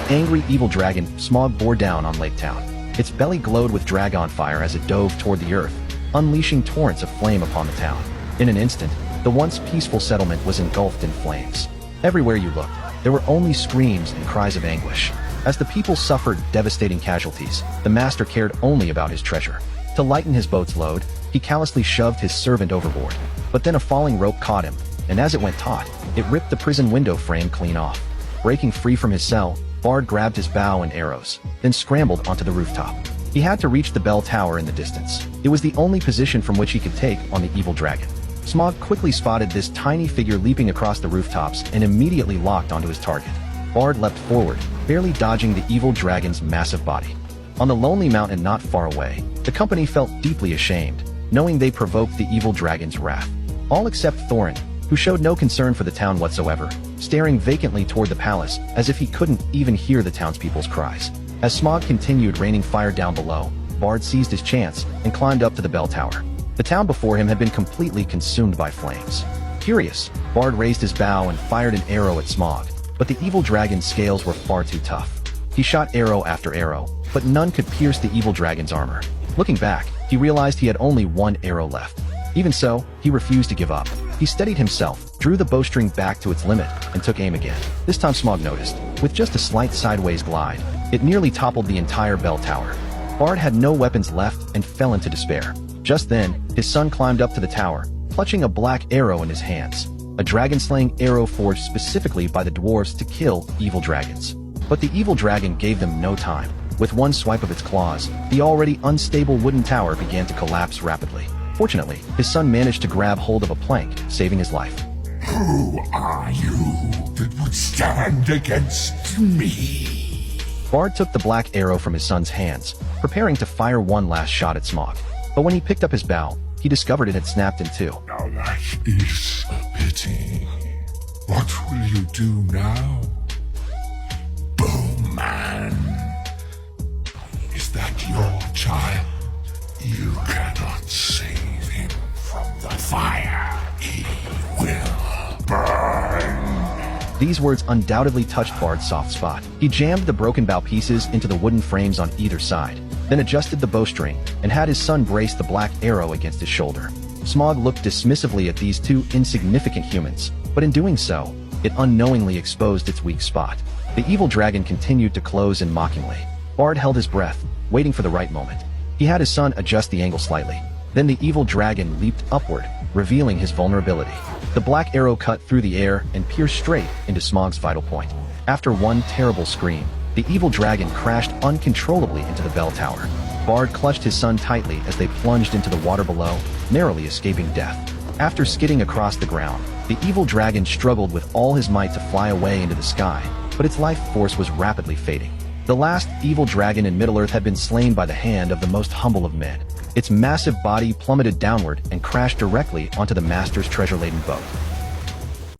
angry evil dragon, Smog bore down on Lake Town. Its belly glowed with dragon fire as it dove toward the earth, unleashing torrents of flame upon the town. In an instant, the once peaceful settlement was engulfed in flames. Everywhere you looked, there were only screams and cries of anguish. As the people suffered devastating casualties, the master cared only about his treasure. To lighten his boat's load, he callously shoved his servant overboard. But then a falling rope caught him, and as it went taut, it ripped the prison window frame clean off. Breaking free from his cell, Bard grabbed his bow and arrows, then scrambled onto the rooftop. He had to reach the bell tower in the distance. It was the only position from which he could take on the evil dragon. Smog quickly spotted this tiny figure leaping across the rooftops and immediately locked onto his target. Bard leapt forward, barely dodging the evil dragon's massive body. On the lonely mountain not far away, the company felt deeply ashamed, knowing they provoked the evil dragon's wrath. All except Thorin, who showed no concern for the town whatsoever, staring vacantly toward the palace as if he couldn't even hear the townspeople's cries. As Smog continued raining fire down below, Bard seized his chance and climbed up to the bell tower. The town before him had been completely consumed by flames. Furious, Bard raised his bow and fired an arrow at Smog, but the evil dragon's scales were far too tough. He shot arrow after arrow, but none could pierce the evil dragon's armor. Looking back, he realized he had only one arrow left. Even so, he refused to give up. He steadied himself, drew the bowstring back to its limit, and took aim again. This time Smog noticed. With just a slight sideways glide, it nearly toppled the entire bell tower. Bard had no weapons left and fell into despair. Just then, his son climbed up to the tower, clutching a black arrow in his hands. A dragon-slaying arrow forged specifically by the dwarves to kill evil dragons. But the evil dragon gave them no time. With one swipe of its claws, the already unstable wooden tower began to collapse rapidly. Fortunately, his son managed to grab hold of a plank, saving his life. Who are you that would stand against me? Bard took the black arrow from his son's hands, preparing to fire one last shot at Smog. But when he picked up his bow, he discovered it had snapped in two. Now that is a pity. What will you do now? Bowman. Is that your child? You cannot save him from the fire. He will burn. These words undoubtedly touched Bard's soft spot. He jammed the broken bow pieces into the wooden frames on either side, then adjusted the bowstring and had his son brace the black arrow against his shoulder. Smog looked dismissively at these two insignificant humans, but in doing so, it unknowingly exposed its weak spot. The evil dragon continued to close in mockingly. Bard held his breath, waiting for the right moment. He had his son adjust the angle slightly. Then the evil dragon leaped upward, revealing his vulnerability. The black arrow cut through the air and pierced straight into Smog's vital point. After one terrible scream, the evil dragon crashed uncontrollably into the bell tower. Bard clutched his son tightly as they plunged into the water below, narrowly escaping death. After skidding across the ground, the evil dragon struggled with all his might to fly away into the sky, but its life force was rapidly fading. The last evil dragon in Middle-earth had been slain by the hand of the most humble of men. Its massive body plummeted downward and crashed directly onto the master's treasure-laden boat.